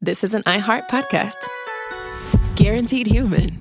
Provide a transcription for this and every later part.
this is an iHeart podcast. Guaranteed human.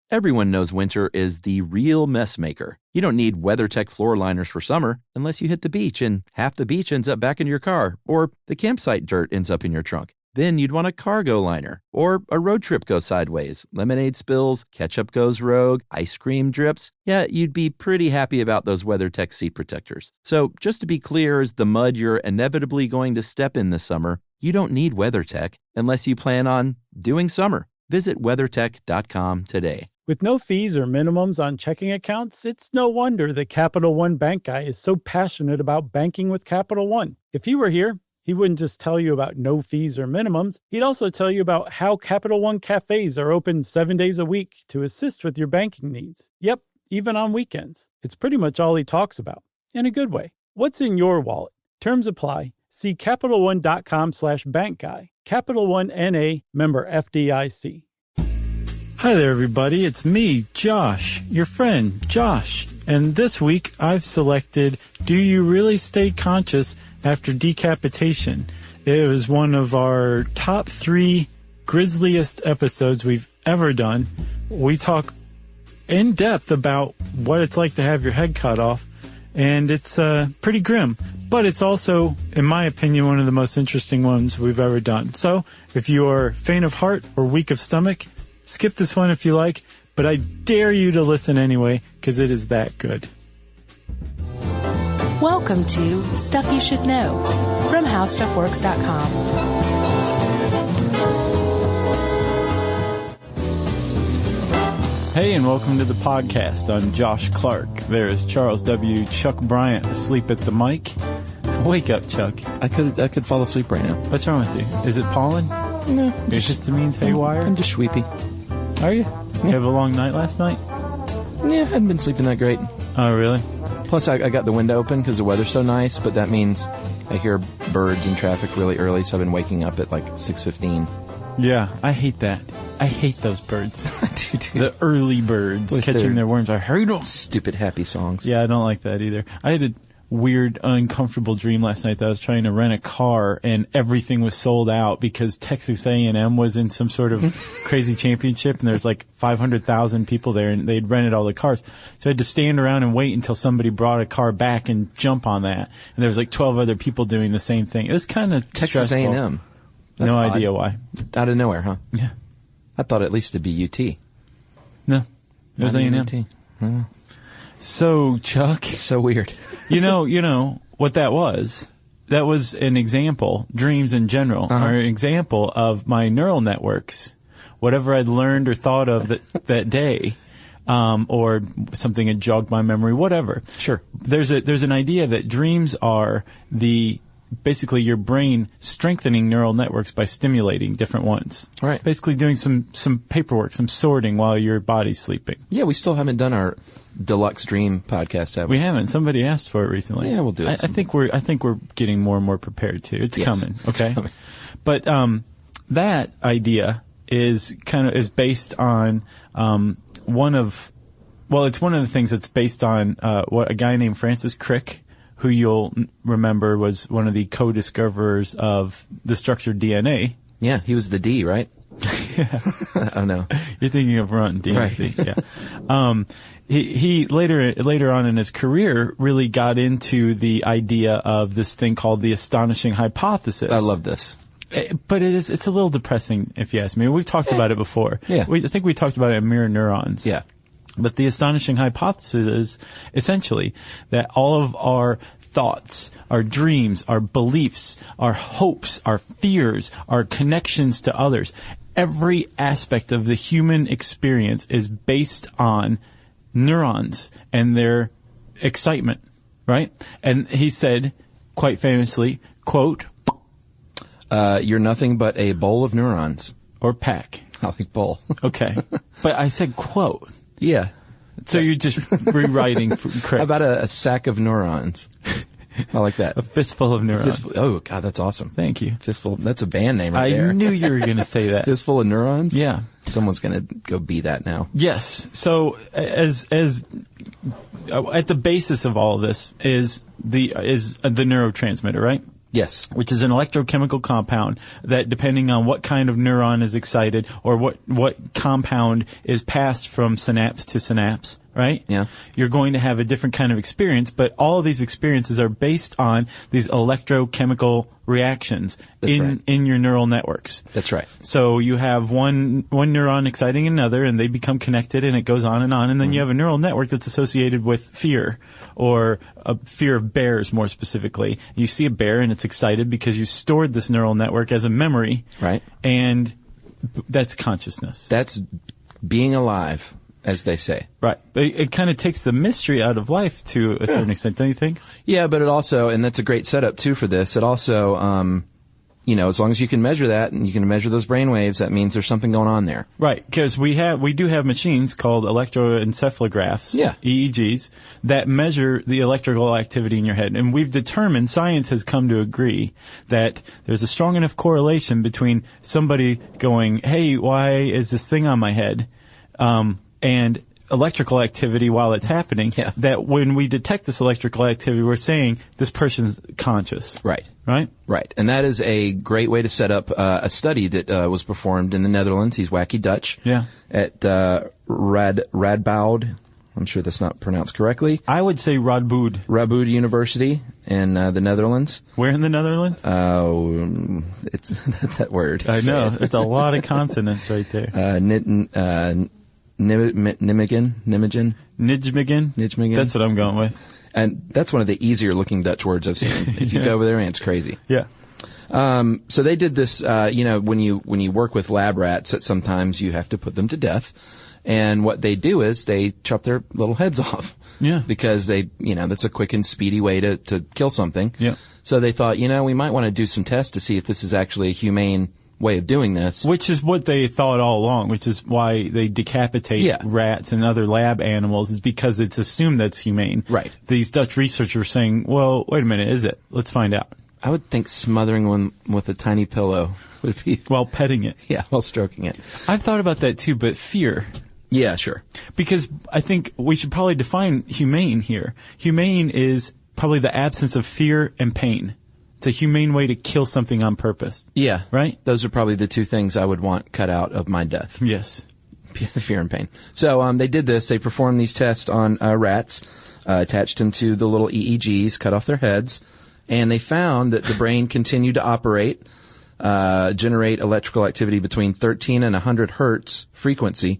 Everyone knows winter is the real mess maker. You don't need WeatherTech floor liners for summer unless you hit the beach and half the beach ends up back in your car, or the campsite dirt ends up in your trunk. Then you'd want a cargo liner, or a road trip goes sideways, lemonade spills, ketchup goes rogue, ice cream drips. Yeah, you'd be pretty happy about those WeatherTech seat protectors. So just to be clear, as the mud you're inevitably going to step in this summer, you don't need WeatherTech unless you plan on doing summer. Visit WeatherTech.com today. With no fees or minimums on checking accounts, it's no wonder the Capital One bank guy is so passionate about banking with Capital One. If he were here, he wouldn't just tell you about no fees or minimums. He'd also tell you about how Capital One cafes are open 7 days a week to assist with your banking needs. Yep, even on weekends. It's pretty much all he talks about, in a good way. What's in your wallet? Terms apply. See CapitalOne.com/bankguy. Capital One N.A., member FDIC. Hi there, everybody. It's me, Josh, your friend, Josh. And this week, I've selected Do You Really Stay Conscious After Decapitation? It was one of our top 3 grisliest episodes we've ever done. We talk in depth about what it's like to have your head cut off, and it's pretty grim. But it's also, in my opinion, one of the most interesting ones we've ever done. So, if you are faint of heart or weak of stomach, skip this one if you like, but I dare you to listen anyway, because it is that good. Welcome to Stuff You Should Know from HowStuffWorks.com. Hey, and welcome to the podcast. I'm Josh Clark. There is Charles W. Chuck Bryant asleep at the mic. Wake up, Chuck. I could fall asleep right now. What's wrong with you? Is it pollen? No. Your histamines haywire? I'm just sleepy. Are you? You have a long night last night? Yeah, I hadn't been sleeping that great. Oh, really? Plus, I got the window open because the weather's so nice, but that means I hear birds in traffic really early, so I've been waking up at like 6:15. Yeah, I hate that. I hate those birds. I do too. The early birds with catching their worms. I heard them. Stupid happy songs. Yeah, I don't like that either. I had a weird, uncomfortable dream last night that I was trying to rent a car and everything was sold out because Texas A&M was in some sort of crazy championship and there's like 500,000 people there and they'd rented all the cars. So I had to stand around and wait until somebody brought a car back and jump on that. And there was like 12 other people doing the same thing. It was kind of Texas stressful. A&M. That's no idea why. Out of nowhere, huh? Yeah. I thought at least it'd be UT. No. It was A&M. UT. Oh. So, Chuck. So weird. you know what that was? That was an example, dreams in general, are an example of my neural networks. Whatever I'd learned or thought of that day, or something had jogged my memory, whatever. Sure. There's an idea that dreams are basically your brain strengthening neural networks by stimulating different ones. Right. Basically doing some paperwork, some sorting while your body's sleeping. Yeah, we still haven't done our Deluxe Dream podcast, have we? We haven't. Somebody asked for it recently. Yeah, we'll do it. I think we're getting more and more prepared too. It's coming. Okay. It's coming. But that idea is based on it's one of the things that's based on what a guy named Francis Crick, who you'll remember was one of the co-discoverers of the structured DNA. Yeah, he was the D, right? Yeah. Oh no, you're thinking of Runt DNC. Right. Yeah. He later on in his career really got into the idea of this thing called the astonishing hypothesis. I love this. But it's a little depressing if you ask me. We've talked about it before. Yeah. I think we talked about it in Mirror Neurons. Yeah. But the astonishing hypothesis is essentially that all of our thoughts, our dreams, our beliefs, our hopes, our fears, our connections to others, every aspect of the human experience is based on neurons and their excitement, right? And he said, quite famously, quote, you're nothing but a bowl of neurons. Or pack. I like bowl. Okay. But I said quote. Yeah. So you're just rewriting correct. How about a sack of neurons? I like that. A fistful of neurons. Oh, God, that's awesome. Thank you. Fistful. That's a band name right there. I knew you were going to say that. Fistful of neurons? Yeah. Someone's going to go be that now. Yes. So as at the basis of all of this is the neurotransmitter, right? Yes. Which is an electrochemical compound that, depending on what kind of neuron is excited or what compound is passed from synapse to synapse, right? Yeah. You're going to have a different kind of experience, but all of these experiences are based on these electrochemical reactions in your neural networks. That's right. So you have one neuron exciting another, and they become connected, and it goes on, and then you have a neural network that's associated with fear, or a fear of bears more specifically. You see a bear, and it's excited because you stored this neural network as a memory. Right. And that's consciousness. That's being alive, as they say. Right. But it kind of takes the mystery out of life to a certain extent, don't you think? Yeah, but it also, and that's a great setup too for this, it also, as long as you can measure that and you can measure those brain waves, that means there's something going on there. Right, because we do have machines called electroencephalographs, EEGs, that measure the electrical activity in your head. And we've determined, science has come to agree, that there's a strong enough correlation between somebody going, hey, why is this thing on my head? And electrical activity while it's happening, that when we detect this electrical activity, we're saying this person's conscious. Right. Right? Right. And that is a great way to set up a study that was performed in the Netherlands. He's wacky Dutch. Yeah. At Radboud. I'm sure that's not pronounced correctly. I would say Radboud. Radboud University in the Netherlands. Where in the Netherlands? It's that word. I know. It's a lot of consonants right there. Nijmegen. That's what I'm going with. And that's one of the easier looking Dutch words I've seen. If you go over there, it's crazy. Yeah. So they did this, when you work with lab rats, sometimes you have to put them to death. And what they do is they chop their little heads off. Yeah. Because that's a quick and speedy way to kill something. Yeah. So they thought, we might want to do some tests to see if this is actually a humane way of doing this. Which is what they thought all along, which is why they decapitate rats and other lab animals, is because it's assumed that's humane. Right. These Dutch researchers were saying, well, wait a minute, is it? Let's find out. I would think smothering one with a tiny pillow would be... While petting it. Yeah, while stroking it. I've thought about that too, but fear... Yeah, sure. Because I think we should probably define humane here. Humane is probably the absence of fear and pain. It's a humane way to kill something on purpose. Yeah. Right? Those are probably the two things I would want cut out of my death. Yes. Fear and pain. So they did this. They performed these tests on rats, attached them to the little EEGs, cut off their heads, and they found that the brain continued to operate, generate electrical activity between 13 and 100 hertz frequency,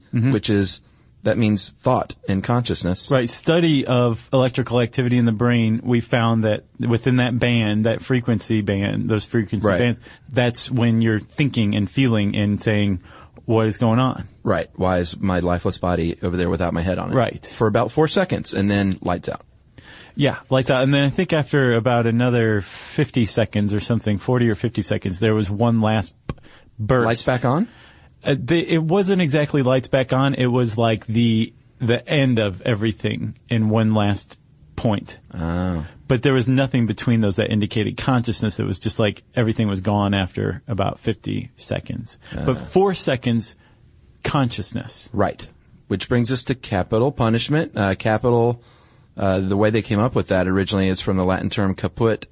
that means thought and consciousness. Right. Study of electrical activity in the brain, we found that within that band, that frequency band, those frequency bands, that's when you're thinking and feeling and saying, what is going on? Right. Why is my lifeless body over there without my head on it? Right. For about 4 seconds, and then lights out. Yeah, lights out. And then I think after about another 50 seconds or something, 40 or 50 seconds, there was one last burst. Lights back on? It wasn't exactly lights back on. It was like the end of everything in one last point. Oh. But there was nothing between those that indicated consciousness. It was just like everything was gone after about 50 seconds. But 4 seconds, consciousness. Right. Which brings us to capital punishment. The way they came up with that originally is from the Latin term caput,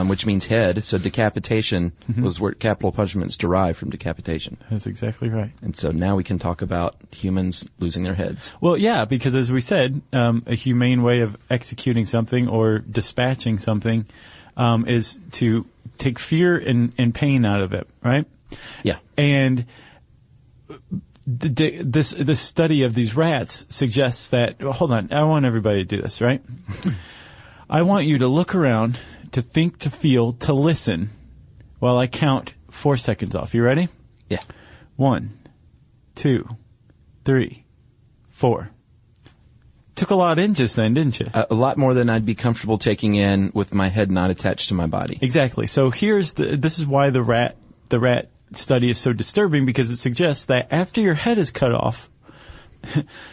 which means head. So decapitation was where capital punishment is derived from decapitation. That's exactly right. And so now we can talk about humans losing their heads. Well, yeah, because as we said, a humane way of executing something or dispatching something is to take fear and pain out of it, right? Yeah. And this study of these rats suggests that, hold on, I want everybody to do this, right? I want you to look around, to think, to feel, to listen while I count 4 seconds off. You ready? Yeah. 1, 2, 3, 4. Took a lot in just then, didn't you? A lot more than I'd be comfortable taking in with my head not attached to my body. Exactly. So this is why the rat study is so disturbing, because it suggests that after your head is cut off,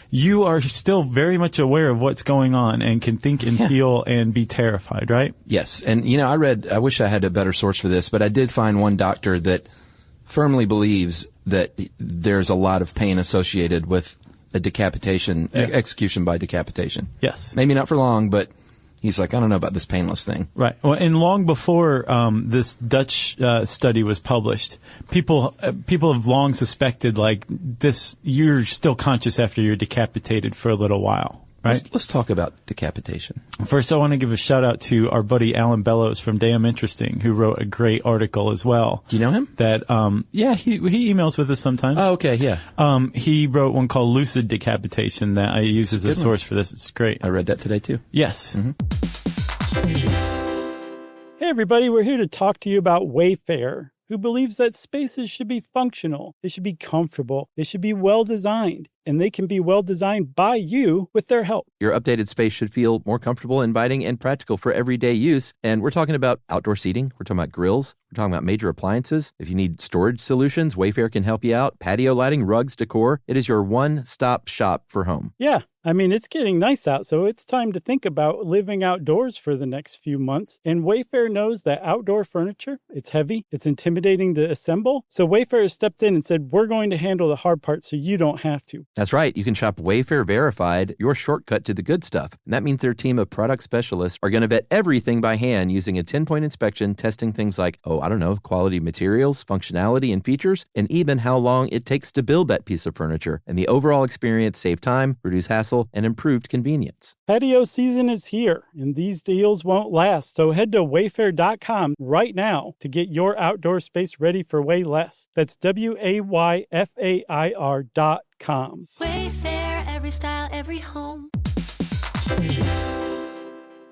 you are still very much aware of what's going on and can think and feel and be terrified, right? Yes. And, I wish I had a better source for this, but I did find one doctor that firmly believes that there's a lot of pain associated with a decapitation, execution by decapitation. Yes. Maybe not for long, but He's like, I don't know about this painless thing. Right. Well, and long before this Dutch study was published, people have long suspected like this. You're still conscious after you're decapitated for a little while. Right. Let's talk about decapitation. First, I want to give a shout out to our buddy Alan Bellows from Damn Interesting, who wrote a great article as well. Do you know him? That, he emails with us sometimes. Oh, okay, yeah. He wrote one called Lucid Decapitation that I use as a source for this. It's great. I read that today too. Yes. Hey everybody, we're here to talk to you about Wayfair, who believes that spaces should be functional, they should be comfortable, they should be well designed, and they can be well designed by you with their help. Your updated space should feel more comfortable, inviting, and practical for everyday use. And we're talking about outdoor seating. We're talking about grills. We're talking about major appliances. If you need storage solutions, Wayfair can help you out. Patio lighting, rugs, decor. It is your one-stop shop for home. Yeah. I mean, it's getting nice out, so it's time to think about living outdoors for the next few months. And Wayfair knows that outdoor furniture, it's heavy, it's intimidating to assemble. So Wayfair has stepped in and said, we're going to handle the hard part so you don't have to. That's right. You can shop Wayfair Verified, your shortcut to the good stuff. And that means their team of product specialists are going to vet everything by hand using a 10-point inspection, testing things like, quality materials, functionality and features, and even how long it takes to build that piece of furniture. And the overall experience save time, reduce hassle, and improved convenience. Patio season is here, and these deals won't last. So head to wayfair.com right now to get your outdoor space ready for way less. That's WAYFAIR.com. Wayfair, every style, every home.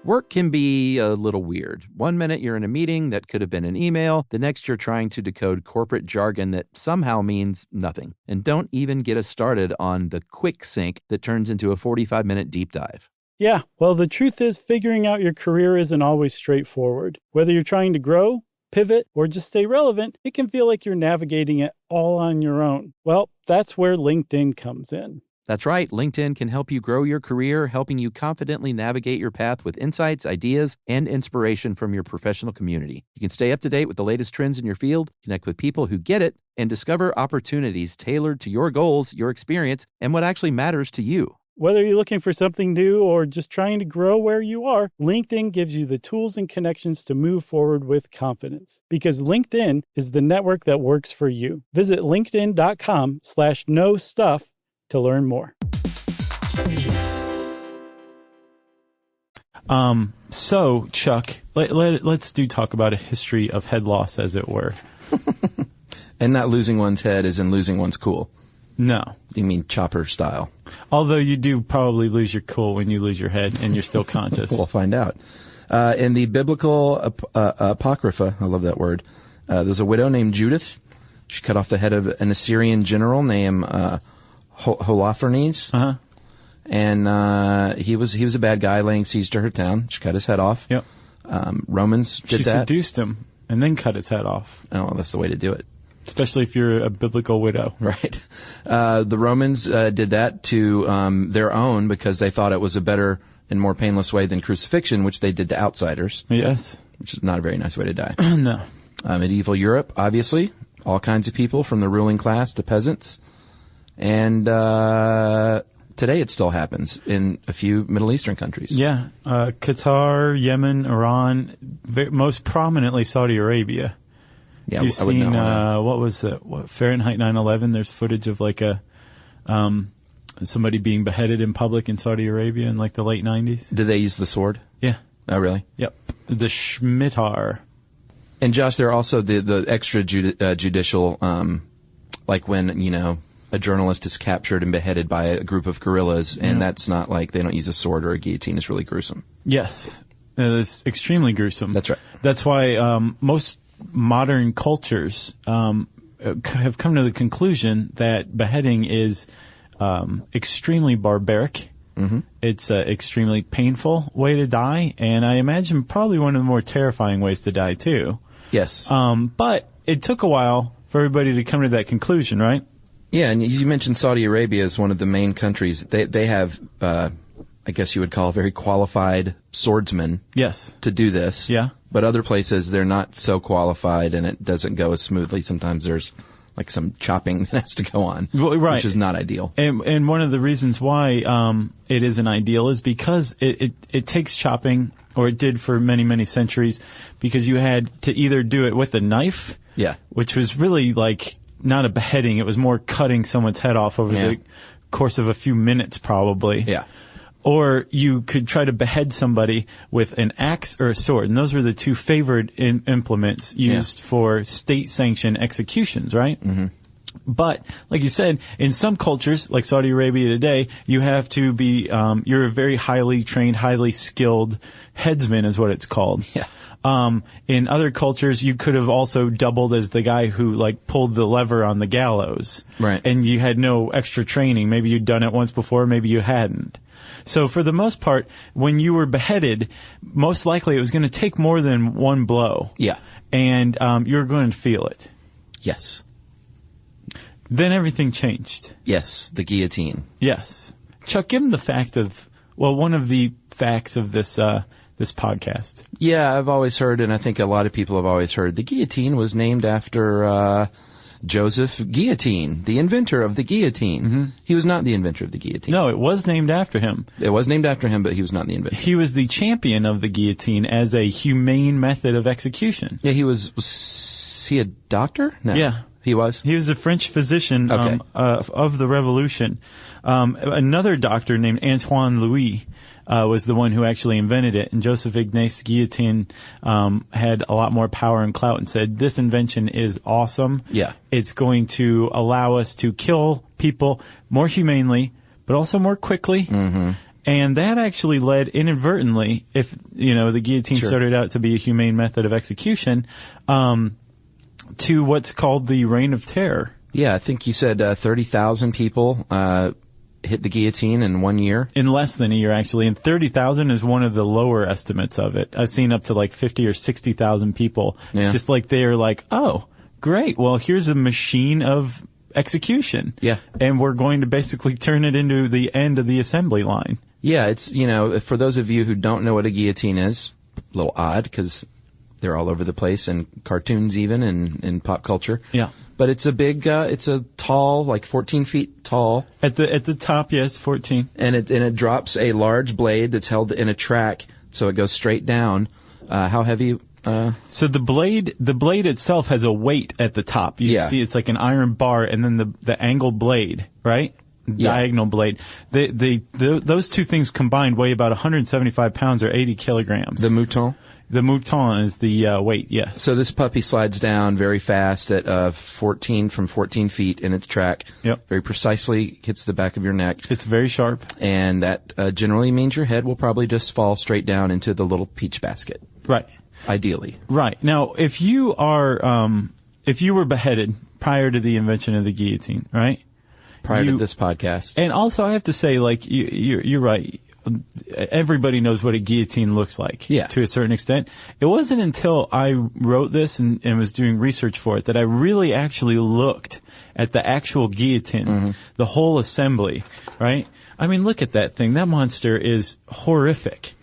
Work can be a little weird. One minute you're in a meeting that could have been an email. The next you're trying to decode corporate jargon that somehow means nothing. And don't even get us started on the quick sync that turns into a 45-minute deep dive. Yeah, well, the truth is figuring out your career isn't always straightforward. Whether you're trying to grow, pivot, or just stay relevant, it can feel like you're navigating it all on your own. Well, that's where LinkedIn comes in. That's right. LinkedIn can help you grow your career, helping you confidently navigate your path with insights, ideas, and inspiration from your professional community. You can stay up to date with the latest trends in your field, connect with people who get it, and discover opportunities tailored to your goals, your experience, and what actually matters to you. Whether you're looking for something new or just trying to grow where you are, LinkedIn gives you the tools and connections to move forward with confidence. Because LinkedIn is the network that works for you. Visit linkedin.com/knowstuff to learn more. So, Chuck, let's talk about a history of head loss, as it were. And not losing one's head as in losing one's cool. No. You mean chopper style. Although you do probably lose your cool when you lose your head and you're still conscious. We'll find out. In the biblical Apocrypha, I love that word, there's a widow named Judith. She cut off the head of an Assyrian general named Holofernes. Uh-huh. And he was a bad guy laying siege to her town. She cut his head off. Yep. Romans did she that. She seduced him and then cut his head off. Oh, that's the way to do it. Especially if you're a biblical widow. Right. The Romans did that to their own because they thought it was a better and more painless way than crucifixion, which they did to outsiders. Yes. Which is not a very nice way to die. No. Medieval Europe, obviously. All kinds of people from the ruling class to peasants. And today it still happens in a few Middle Eastern countries. Yeah. Qatar, Yemen, Iran, most prominently Saudi Arabia. Yeah, You've seen, what was it? Fahrenheit 9/11? There's footage of like somebody being beheaded in public in Saudi Arabia in like the late 90s. Did they use the sword? Yeah. Oh, really? Yep. The Shmitar. And Josh, there are also the extrajudicial, like when, a journalist is captured and beheaded by a group of guerrillas, and that's not like they don't use a sword or a guillotine. It's really gruesome. Yes. It's extremely gruesome. That's right. That's why most modern cultures have come to the conclusion that beheading is extremely barbaric. Mm-hmm. It's an extremely painful way to die, and I imagine probably one of the more terrifying ways to die, too. Yes. But it took a while for everybody to come to that conclusion, right? Yeah, and you mentioned Saudi Arabia as one of the main countries. They have, I guess you would call, very qualified swordsmen. Yes. To do this. Yeah. But other places, they're not so qualified, and it doesn't go as smoothly. Sometimes there's like some chopping that has to go on, right. Which is not ideal. And one of the reasons why it isn't ideal is because it takes chopping or it did for many, many centuries, because you had to either do it with a knife, which was really like not a beheading, it was more cutting someone's head off over the course of a few minutes probably. Yeah. Or you could try to behead somebody with an axe or a sword. And those were the two favored implements used for state-sanctioned executions, right? Mm-hmm. But, like you said, in some cultures, like Saudi Arabia today, you have to be, you're a very highly trained, highly skilled headsman is what it's called. Yeah. In other cultures, you could have also doubled as the guy who, like, pulled the lever on the gallows. Right. And you had no extra training. Maybe you'd done it once before, maybe you hadn't. So for the most part, when you were beheaded, most likely it was going to take more than one blow. Yeah. And you're going to feel it. Yes. Then everything changed. Yes, the guillotine. Yes. Chuck, give him the fact of, well, one of the facts of this this podcast. Yeah, I've always heard, and I think a lot of people have always heard, the guillotine was named after Joseph Guillotine, the inventor of the guillotine. Mm-hmm. He was not the inventor of the guillotine. No, it was named after him. It was named after him, but he was not the inventor. He was the champion of the guillotine as a humane method of execution. Yeah, was he a doctor? No. Yeah. He was? He was a French physician of the Revolution. Another doctor named Antoine Louis was the one who actually invented it. And Joseph Ignace Guillotin had a lot more power and clout and said, this invention is awesome. Yeah. It's going to allow us to kill people more humanely, but also more quickly. Mm-hmm. And that actually led inadvertently, if, the guillotine started out to be a humane method of execution, to what's called the Reign of Terror. Yeah, I think you said 30,000 people hit the guillotine in 1 year. In less than a year, actually. And 30,000 is one of the lower estimates of it. I've seen up to like 50 or 60,000 people. Yeah. Just like they're like, oh, great. Well, here's a machine of execution. Yeah. And we're going to basically turn it into the end of the assembly line. Yeah, it's, for those of you who don't know what a guillotine is, a little odd because they're all over the place in cartoons even and in pop culture. Yeah. But it's a big, it's a tall, like 14 feet tall. At the top, yes, 14. And it drops a large blade that's held in a track, so it goes straight down. How heavy? So the blade itself has a weight at the top. You see it's like an iron bar and then the angled blade, right? Diagonal blade. Those two things combined weigh about 175 pounds or 80 kilograms. The mouton? The mouton is the weight, yes. So this puppy slides down very fast at 14 feet in its track. Yep. Very precisely hits the back of your neck. It's very sharp. And that generally means your head will probably just fall straight down into the little peach basket. Right. Ideally. Right. Now, if you were beheaded prior to the invention of the guillotine, right? Prior to this podcast. And also, I have to say, like, you're right. Everybody knows what a guillotine looks like, to a certain extent. It wasn't until I wrote this and was doing research for it that I really actually looked at the actual guillotine, the whole assembly, right? I mean, look at that thing. That monster is horrific.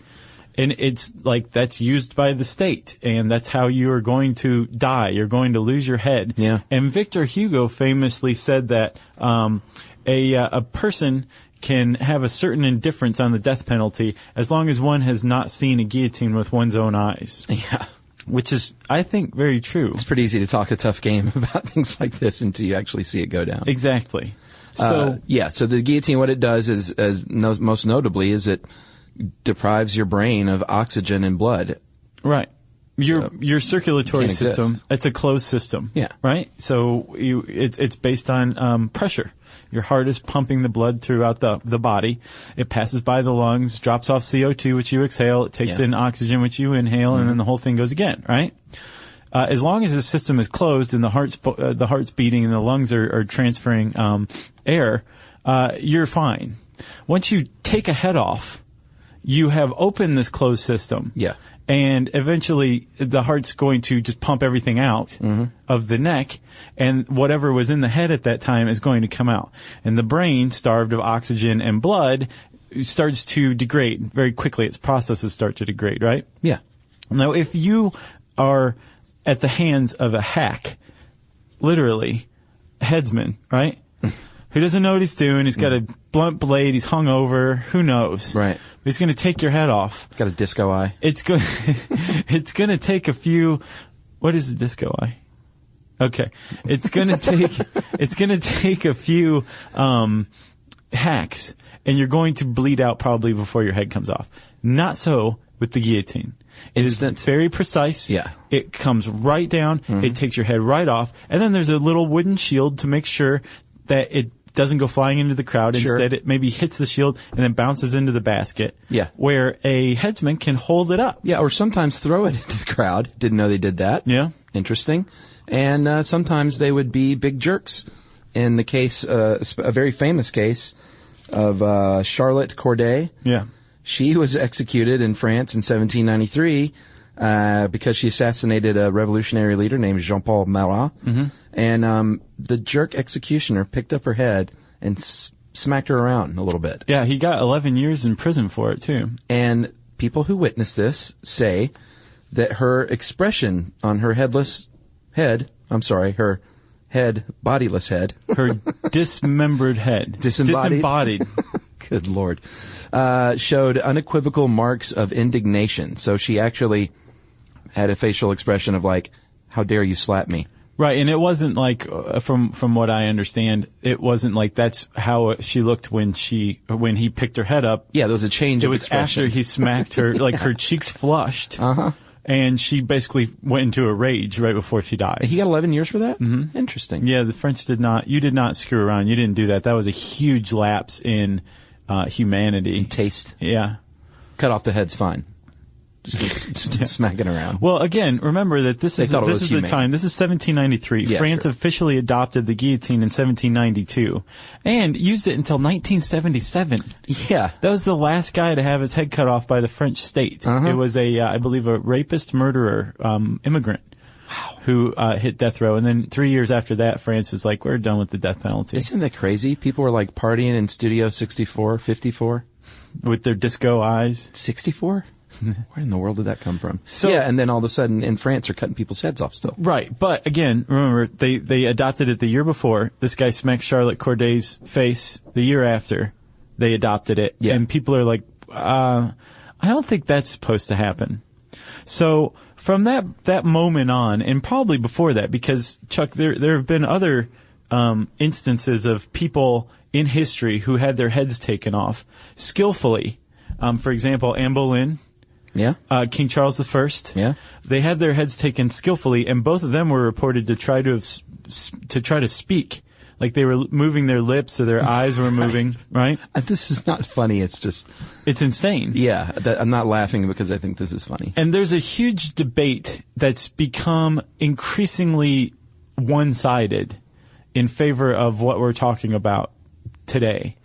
And it's like that's used by the state, and that's how you are going to die. You're going to lose your head. Yeah. And Victor Hugo famously said that a person can have a certain indifference on the death penalty as long as one has not seen a guillotine with one's own eyes. Yeah. Which is, I think, very true. It's pretty easy to talk a tough game about things like this until you actually see it go down. Exactly. So so the guillotine, what it does is, most notably, is it deprives your brain of oxygen and blood. Right. Your circulatory system, exist. It's a closed system. Yeah. Right? So it's based on pressure. Your heart is pumping the blood throughout the body. It passes by the lungs, drops off CO2, which you exhale. It takes in oxygen, which you inhale, and then the whole thing goes again, right? As long as the system is closed and the heart's beating and the lungs are transferring air, you're fine. Once you take a head off, you have opened this closed system. Yeah. And eventually the heart's going to just pump everything out of the neck, and whatever was in the head at that time is going to come out. And the brain, starved of oxygen and blood, starts to degrade very quickly. Its processes start to degrade, right? Yeah. Now, if you are at the hands of a hack, literally, headsman, right? who doesn't know what he's doing. He's got a blunt blade. He's hungover. Who knows? Right. He's going to take your head off. Got a disco eye. It's going to take a few. What is a disco eye? Okay. It's going to take a few hacks, and you're going to bleed out probably before your head comes off. Not so with the guillotine. It is very precise. Yeah. It comes right down. It takes your head right off. And then there's a little wooden shield to make sure that it doesn't go flying into the crowd. Sure. Instead, it maybe hits the shield and then bounces into the basket. Yeah. Where a headsman can hold it up. Yeah, or sometimes throw it into the crowd. Didn't know they did that. Yeah. Interesting. And sometimes they would be big jerks. In the case, a very famous case of Charlotte Corday. Yeah. She was executed in France in 1793 because she assassinated a revolutionary leader named Jean-Paul Marat. And the jerk executioner picked up her head and smacked her around a little bit. Yeah, he got 11 years in prison for it, too. And people who witnessed this say that her expression on her bodiless head. Her dismembered head. Disembodied. Good Lord. Showed unequivocal marks of indignation. So she actually had a facial expression of like, how dare you slap me? Right, and it wasn't like, from what I understand, it wasn't like that's how she looked when he picked her head up. Yeah, there was a change of expression. It was after he smacked her, like her cheeks flushed. And she basically went into a rage right before she died. He got 11 years for that? Mm-hmm. Interesting. Yeah, the French you did not screw around. You didn't do that. That was a huge lapse in humanity. In taste. Yeah. Cut off the head's fine. Just smacking around. Well, again, remember that this is the time. This is 1793. Yeah, France officially adopted the guillotine in 1792 and used it until 1977. Yeah. That was the last guy to have his head cut off by the French state. It was I believe, a rapist, murderer, immigrant who hit death row. And then 3 years after that, France was like, we're done with the death penalty. Isn't that crazy? People were like partying in Studio 64, 54. With their disco eyes. 64? Where in the world did that come from? So, yeah, and then all of a sudden in France they're cutting people's heads off still. Right, but again, remember, they adopted it the year before. This guy smacked Charlotte Corday's face the year after they adopted it. Yeah. And people are like, I don't think that's supposed to happen. So from that moment on, and probably before that, because, Chuck, there have been other instances of people in history who had their heads taken off skillfully. For example, Anne Boleyn. Yeah. King Charles I. Yeah. They had their heads taken skillfully, and both of them were reported to try to speak. Like they were moving their lips or their eyes were moving, right? This is not funny. It's insane. Yeah. I'm not laughing because I think this is funny. And there's a huge debate that's become increasingly one-sided in favor of what we're talking about today.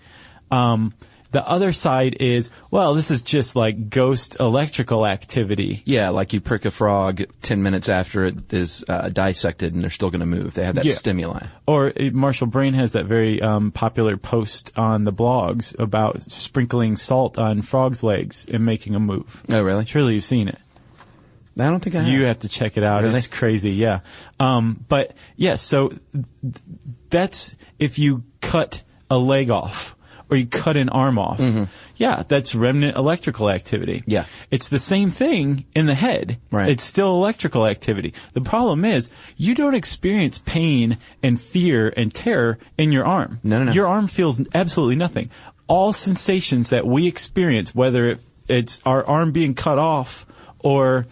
The other side is, well, this is just like ghost electrical activity. Yeah, like you prick a frog 10 minutes after it is dissected and they're still going to move. They have that stimuli. Or Marshall Brain has that very popular post on the blogs about sprinkling salt on frogs' legs and making them move. Oh, really? Surely you've seen it. I don't think I have. You have to check it out. Really? It's crazy, yeah. But, yeah, so that's if you cut a leg off. Or you cut an arm off. Mm-hmm. Yeah, that's remnant electrical activity. Yeah. It's the same thing in the head. Right. It's still electrical activity. The problem is you don't experience pain and fear and terror in your arm. No. Your arm feels absolutely nothing. All sensations that we experience, whether it's our arm being cut off or,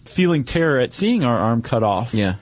feeling terror at seeing our arm cut off. Yeah.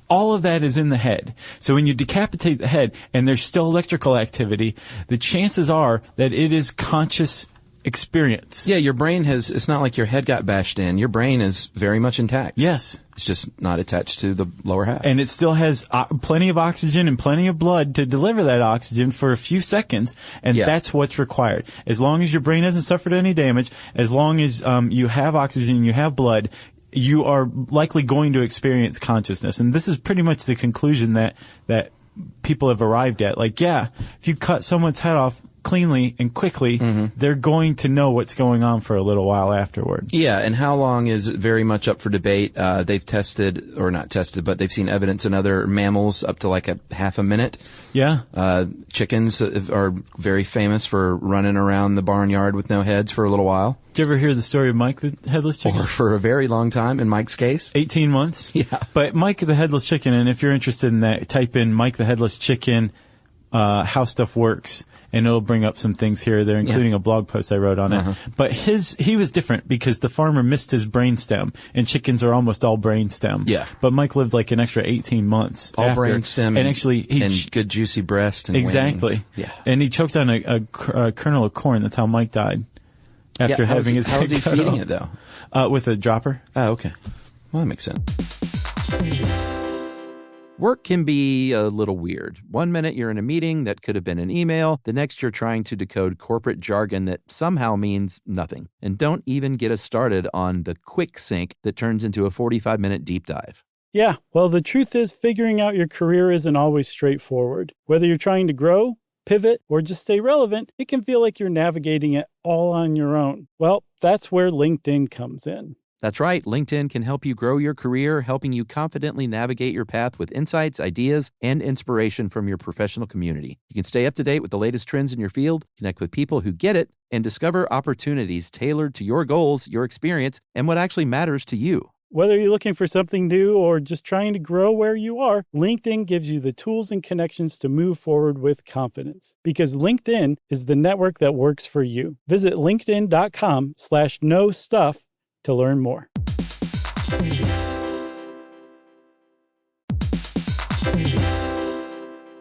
All of that is in the head. So when you decapitate the head and there's still electrical activity, the chances are that it is conscious experience. Yeah, your brain it's not like your head got bashed in. Your brain is very much intact. Yes. It's just not attached to the lower half. And it still has plenty of oxygen and plenty of blood to deliver that oxygen for a few seconds, and that's what's required. As long as your brain hasn't suffered any damage, as long as you have oxygen, you have blood, you are likely going to experience consciousness. And this is pretty much the conclusion that people have arrived at. Like, yeah, if you cut someone's head off, cleanly and quickly, they're going to know what's going on for a little while afterward. Yeah, and how long is very much up for debate. They've tested, or not tested, but they've seen evidence in other mammals up to like a half a minute. Yeah. Chickens are very famous for running around the barnyard with no heads for a little while. Did you ever hear the story of Mike the Headless Chicken? Or for a very long time, in Mike's case. 18 months? Yeah. But Mike the Headless Chicken, and if you're interested in that, type in Mike the Headless Chicken, how stuff works, and it'll bring up some things here or there, including a blog post I wrote on it. But he was different because the farmer missed his brainstem, and chickens are almost all brainstem. Yeah. But Mike lived like an extra 18 months. All after. brainstem and actually and good juicy breast and exactly. wings. Yeah. And he choked on a kernel of corn. That's how Mike died. After having his how's he head cut feeding off. it though? With a dropper. Oh, okay. Well, that makes sense. Work can be a little weird. One minute you're in a meeting that could have been an email. The next you're trying to decode corporate jargon that somehow means nothing. And don't even get us started on the quick sync that turns into a 45-minute deep dive. Yeah, well, the truth is figuring out your career isn't always straightforward. Whether you're trying to grow, pivot, or just stay relevant, it can feel like you're navigating it all on your own. Well, that's where LinkedIn comes in. That's right. LinkedIn can help you grow your career, helping you confidently navigate your path with insights, ideas, and inspiration from your professional community. You can stay up to date with the latest trends in your field, connect with people who get it, and discover opportunities tailored to your goals, your experience, and what actually matters to you. Whether you're looking for something new or just trying to grow where you are, LinkedIn gives you the tools and connections to move forward with confidence. Because LinkedIn is the network that works for you. Visit linkedin.com/knowstuff to learn more.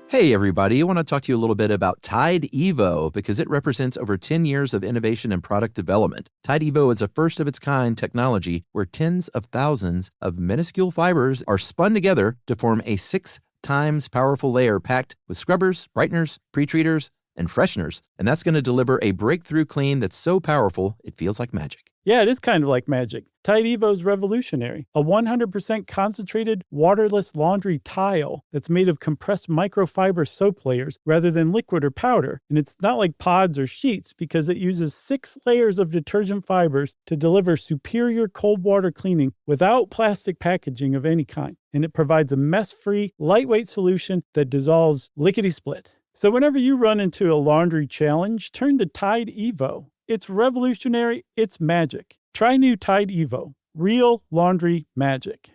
Hey everybody, I want to talk to you a little bit about Tide Evo because it represents over 10 years of innovation and product development. Tide Evo is a first-of-its-kind technology where tens of thousands of minuscule fibers are spun together to form a 6 times powerful layer packed with scrubbers, brighteners, pre-treaters, and fresheners. And that's going to deliver a breakthrough clean that's so powerful it feels like magic. Yeah, it is kind of like magic. Tide Evo's revolutionary, a 100% concentrated, waterless laundry tile that's made of compressed microfiber soap layers rather than liquid or powder. And it's not like pods or sheets because it uses 6 layers of detergent fibers to deliver superior cold water cleaning without plastic packaging of any kind. And it provides a mess-free, lightweight solution that dissolves lickety-split. So whenever you run into a laundry challenge, turn to Tide Evo. It's revolutionary, it's magic. Try new Tide Evo. Real laundry magic.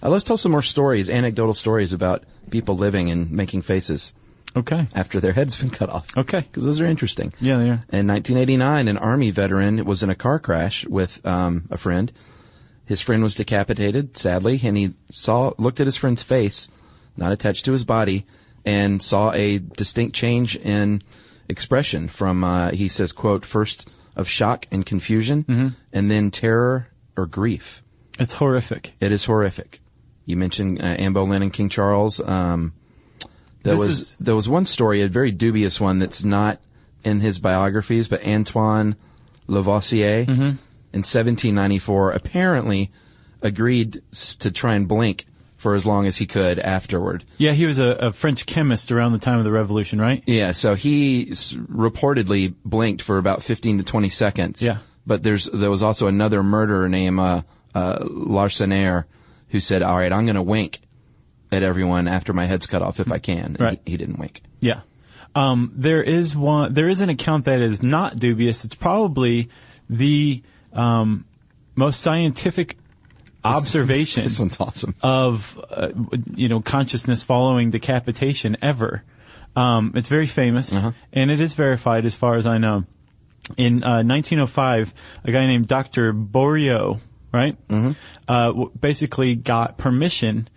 Let's tell some more stories, anecdotal stories about people living and making faces. Okay. After their head's been cut off. Okay. Because those are interesting. Yeah, they are. In 1989, an Army veteran was in a car crash with a friend. His friend was decapitated, sadly, and he looked at his friend's face, not attached to his body, and saw a distinct change in expression from, he says, quote, first of shock and confusion, and then terror or grief. It's horrific. It is horrific. You mentioned Anne Boleyn and King Charles. There was one story, a very dubious one that's not in his biographies, but Antoine Lavoisier in 1794 apparently agreed to try and blink for as long as he could afterward. Yeah, he was a French chemist around the time of the Revolution, right? Yeah, so he reportedly blinked for about 15 to 20 seconds. Yeah. But there was also another murderer named Larcenaire who said, all right, I'm going to wink at everyone after my head's cut off if I can. Right. He didn't wink. Yeah. There is an account that is not dubious. It's probably the most scientific observation. This one's awesome. Of consciousness following decapitation ever. It's very famous, and it is verified as far as I know. In 1905, a guy named Dr. Bourriot, right, basically got permission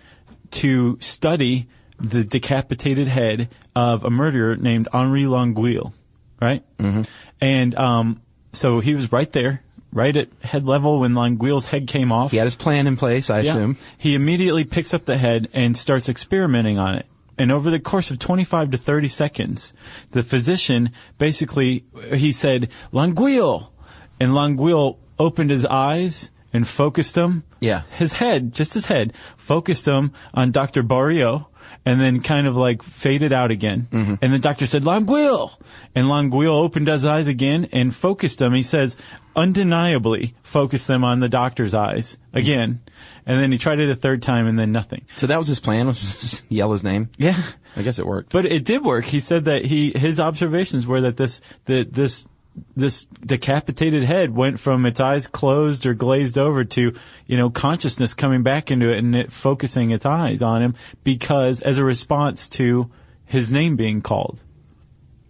to study the decapitated head of a murderer named Henri Longueuil, right? And so he was right there, right at head level when Longueuil's head came off. He had his plan in place, I assume. He immediately picks up the head and starts experimenting on it. And over the course of 25 to 30 seconds, the physician basically, he said, Longueuil! And Longueuil opened his eyes and focused them. Yeah. His head, just his head, focused them on Dr. Bourriot. and then kind of like faded out again. Mm-hmm. And the doctor said, Longueuil! And Longueuil opened his eyes again and focused them. He says, undeniably focused them on the doctor's eyes again. And then he tried it a third time and then nothing. So that was his plan, was just yell his name? Yeah. I guess it worked. But it did work. He said that his observations were that this decapitated head went from its eyes closed or glazed over to, consciousness coming back into it and it focusing its eyes on him because as a response to his name being called.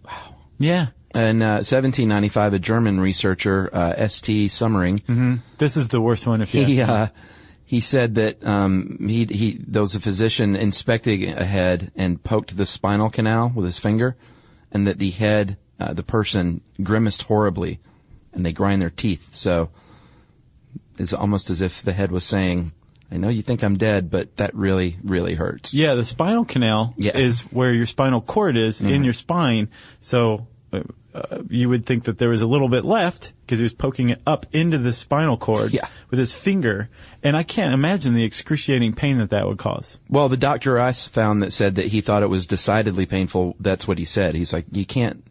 Wow. Yeah. In 1795, a German researcher, S.T. Sommering. Mm-hmm. This is the worst one if you ask me. He said that there was a physician inspecting a head and poked the spinal canal with his finger, and that the head, the person grimaced horribly, and they grind their teeth. So it's almost as if the head was saying, I know you think I'm dead, but that really, really hurts. Yeah, the spinal canal is where your spinal cord is in your spine. So you would think that there was a little bit left because he was poking it up into the spinal cord with his finger. And I can't imagine the excruciating pain that would cause. Well, the doctor I found that said that he thought it was decidedly painful. That's what he said. He's like, you can't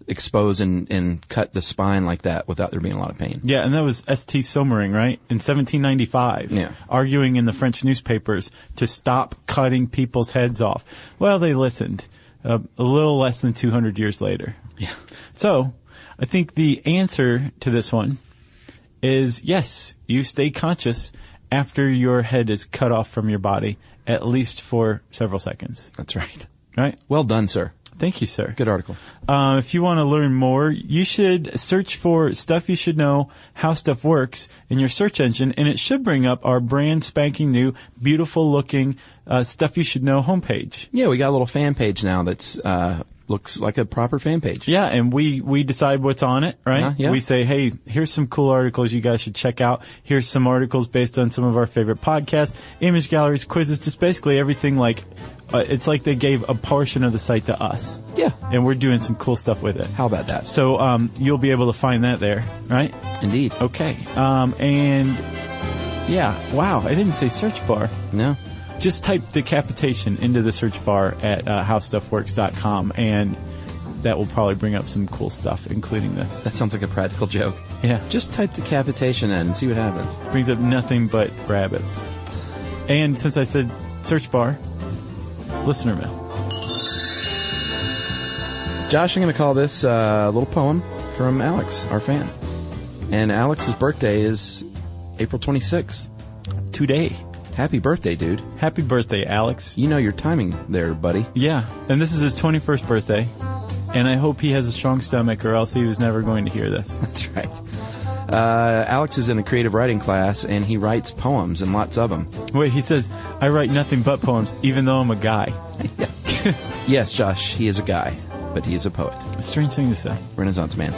expose and cut the spine like that without there being a lot of pain. Yeah, and that was S.T. Sommering, right? In 1795, arguing in the French newspapers to stop cutting people's heads off. Well, they listened a little less than 200 years later. Yeah. So, I think the answer to this one is yes, you stay conscious after your head is cut off from your body, at least for several seconds. That's right. Right? Well done, sir. Thank you, sir. Good article. If you want to learn more, you should search for Stuff You Should Know, How Stuff Works in your search engine, and it should bring up our brand spanking new, beautiful looking Stuff You Should Know homepage. Yeah, we got a little fan page now that's looks like a proper fan page. Yeah, and we decide what's on it, right? Yeah. We say, hey, here's some cool articles you guys should check out. Here's some articles based on some of our favorite podcasts, image galleries, quizzes, just basically everything like, it's like they gave a portion of the site to us. Yeah. And we're doing some cool stuff with it. How about that? So you'll be able to find that there, right? Indeed. Okay. And yeah, wow, I didn't say search bar. No. Just type decapitation into the search bar at howstuffworks.com, and that will probably bring up some cool stuff, including this. That sounds like a practical joke. Yeah. Just type decapitation in and see what happens. Brings up nothing but rabbits. And since I said search bar, listener mail. Josh, I'm going to call this a little poem from Alex, our fan. And Alex's birthday is April 26th. Today. Happy birthday, dude. Happy birthday, Alex. You know your timing there, buddy. Yeah, and this is his 21st birthday, and I hope he has a strong stomach or else he was never going to hear this. That's right. Alex is in a creative writing class, and he writes poems, and lots of them. Wait, he says, I write nothing but poems, even though I'm a guy. Yes, Josh, he is a guy, but he is a poet. A strange thing to say. Renaissance man.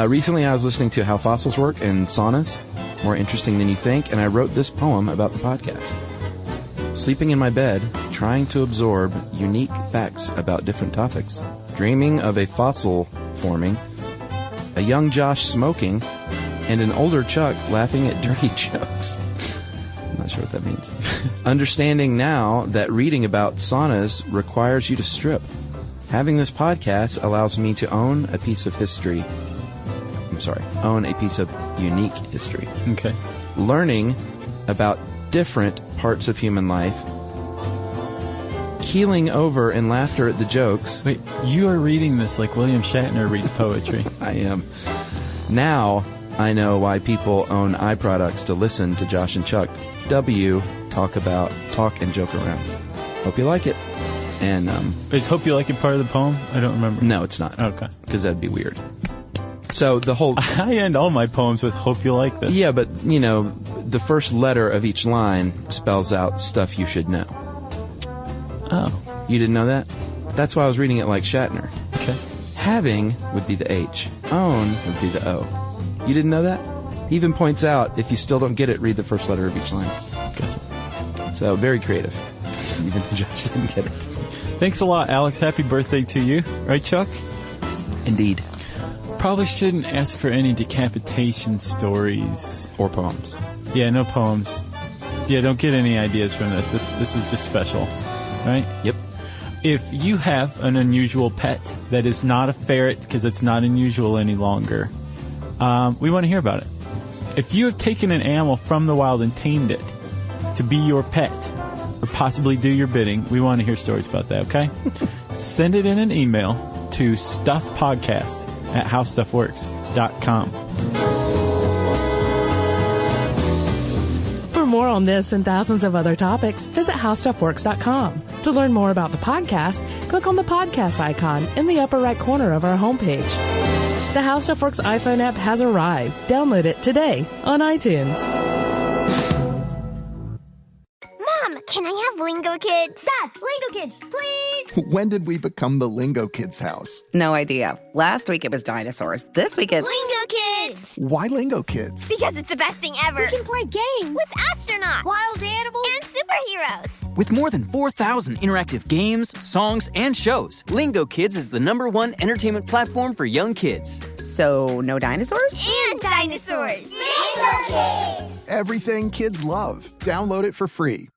Recently, I was listening to How Fossils Work and Saunas. More interesting than you think, and I wrote this poem about the podcast. Sleeping in my bed, trying to absorb unique facts about different topics. Dreaming of a fossil forming, a young Josh smoking, and an older Chuck laughing at dirty jokes. I'm not sure what that means. Understanding now that reading about saunas requires you to strip. Having this podcast allows me to own a piece of history. Own a piece of unique history. Okay. Learning about different parts of human life. Keeling over in laughter at the jokes. Wait, you are reading this like William Shatner reads poetry. I am. Now I know why people own eye products to listen to Josh and Chuck W. talk and joke around. Hope you like it. And Is Hope You Like It part of the poem? I don't remember. No, it's not. Okay. Because that'd be weird. So the whole... I end all my poems with Hope You Like This. Yeah, but, the first letter of each line spells out stuff you should know. Oh. You didn't know that? That's why I was reading it like Shatner. Okay. Having would be the H. Own would be the O. You didn't know that? He even points out, if you still don't get it, read the first letter of each line. Gotcha. So, very creative. Even though Josh didn't get it. Thanks a lot, Alex. Happy birthday to you. Right, Chuck? Indeed. Probably shouldn't ask for any decapitation stories. Or poems. Yeah, no poems. Yeah, don't get any ideas from this. This was just special. right? Yep. If you have an unusual pet that is not a ferret because it's not unusual any longer, we want to hear about it. If you have taken an animal from the wild and tamed it to be your pet or possibly do your bidding, we want to hear stories about that, okay? Send it in an email to stuffpodcast@howstuffworks.com. For more on this and thousands of other topics, visit howstuffworks.com. To learn more about the podcast, click on the podcast icon in the upper right corner of our homepage. The How Stuff Works iPhone app has arrived. Download it today on iTunes. Mom, can I have Lingo Kids? Dad, Lingo Kids, please! When did we become the Lingo Kids house? No idea. Last week it was dinosaurs. This week it's... Lingo Kids! Why Lingo Kids? Because it's the best thing ever. We can play games With astronauts, wild animals, and superheroes. With more than 4,000 interactive games, songs, and shows, Lingo Kids is the #1 entertainment platform for young kids. So, no dinosaurs? And dinosaurs. Lingo Kids! Everything kids love. Download it for free.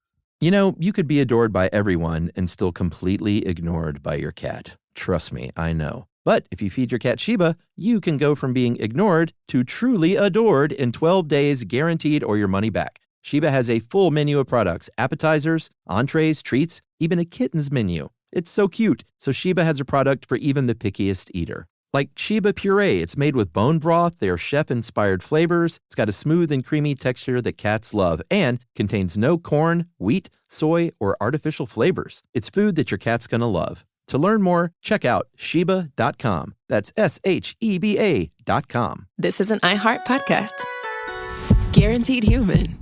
You know, you could be adored by everyone and still completely ignored by your cat. Trust me, I know. But if you feed your cat Sheba, you can go from being ignored to truly adored in 12 days guaranteed or your money back. Sheba has a full menu of products, appetizers, entrees, treats, even a kitten's menu. It's so cute. So Sheba has a product for even the pickiest eater. Like Sheba Puree, it's made with bone broth. They are chef-inspired flavors. It's got a smooth and creamy texture that cats love and contains no corn, wheat, soy, or artificial flavors. It's food that your cat's gonna love. To learn more, check out Sheba.com. That's SHEBA.com. This is an iHeart podcast. Guaranteed human.